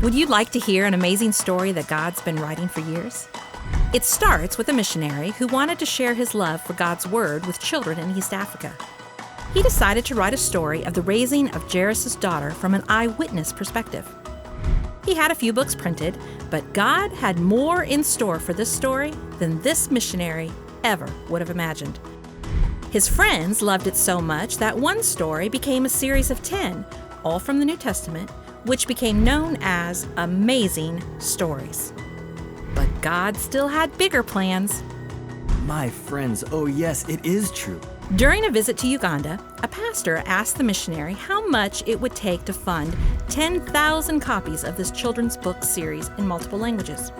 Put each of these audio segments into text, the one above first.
Would you like to hear an amazing story that God's been writing for years? It starts with a missionary who wanted to share his love for God's Word with children in East Africa. He decided to write a story of the raising of Jairus' daughter from an eyewitness perspective. He had a few books printed, but God had more in store for this story than this missionary ever would have imagined. His friends loved it so much that one story became a series of 10, all from the New Testament, which became known as Amazing Stories. But God still had bigger plans. My friends, oh yes, it is true. During a visit to Uganda, a pastor asked the missionary how much it would take to fund 10,000 copies of this children's book series in multiple languages.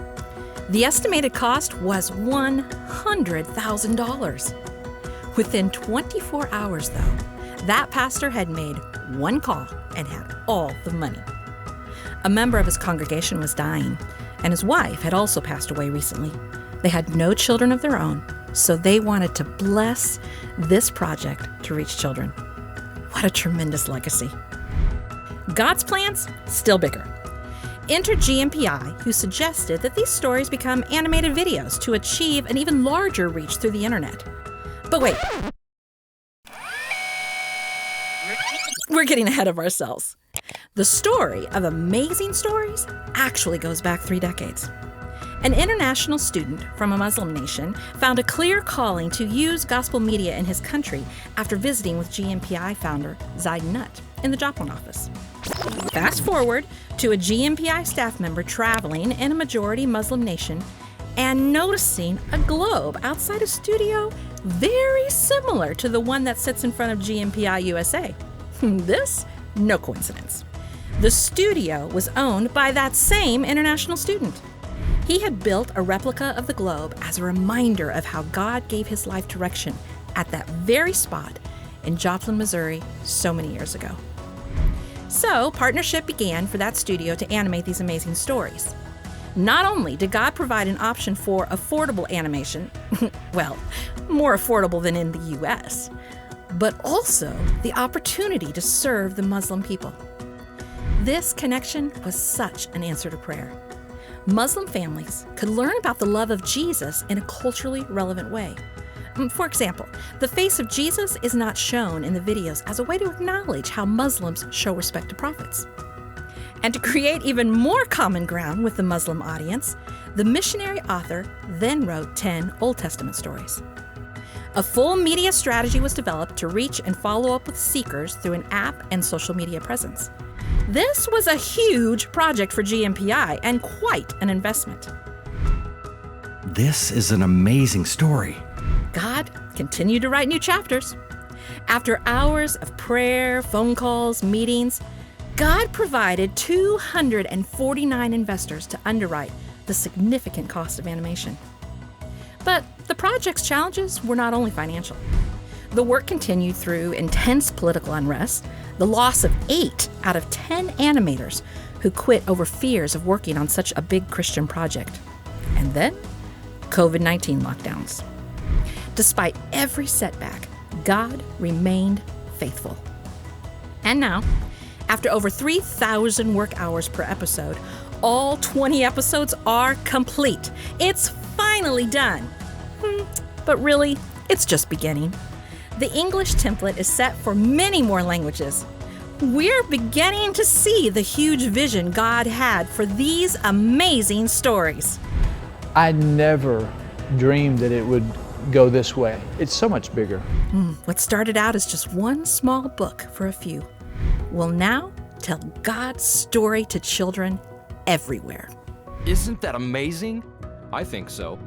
The estimated cost was $100,000. Within 24 hours, though, that pastor had made one call and had all the money. A member of his congregation was dying, and his wife had also passed away recently. They had no children of their own, so they wanted to bless this project to reach children. What a tremendous legacy. God's plans, still bigger. Enter GNPI, who suggested that these stories become animated videos to achieve an even larger reach through the internet. But wait. We're getting ahead of ourselves. The story of Amazing Stories actually goes back 3 decades. An international student from a Muslim nation found a clear calling to use gospel media in his country after visiting with GNPI founder Zaid Nutt in the Joplin office. Fast forward to a GNPI staff member traveling in a majority Muslim nation and noticing a globe outside a studio very similar to the one that sits in front of GNPI USA. This? No coincidence. The studio was owned by that same international student. He had built a replica of the globe as a reminder of how God gave his life direction at that very spot in Joplin, Missouri, so many years ago. So, partnership began for that studio to animate these amazing stories. Not only did God provide an option for affordable animation, well, more affordable than in the US, but also the opportunity to serve the Muslim people. This connection was such an answer to prayer. Muslim families could learn about the love of Jesus in a culturally relevant way. For example, the face of Jesus is not shown in the videos as a way to acknowledge how Muslims show respect to prophets. And to create even more common ground with the Muslim audience, the missionary author then wrote 10 Old Testament stories. A full media strategy was developed to reach and follow up with seekers through an app and social media presence. This was a huge project for GNPI and quite an investment. This is an amazing story. God continued to write new chapters. After hours of prayer, phone calls, meetings, God provided 249 investors to underwrite the significant cost of animation. But the project's challenges were not only financial. The work continued through intense political unrest, the loss of 8 out of 10 animators who quit over fears of working on such a big Christian project, and then COVID-19 lockdowns. Despite every setback, God remained faithful. And now, after over 3,000 work hours per episode, all 20 episodes are complete. It's finally done. But really, it's just beginning. The English template is set for many more languages. We're beginning to see the huge vision God had for these amazing stories. I never dreamed that it would go this way. It's so much bigger. What started out as just one small book for a few will now tell God's story to children everywhere. Isn't that amazing? I think so.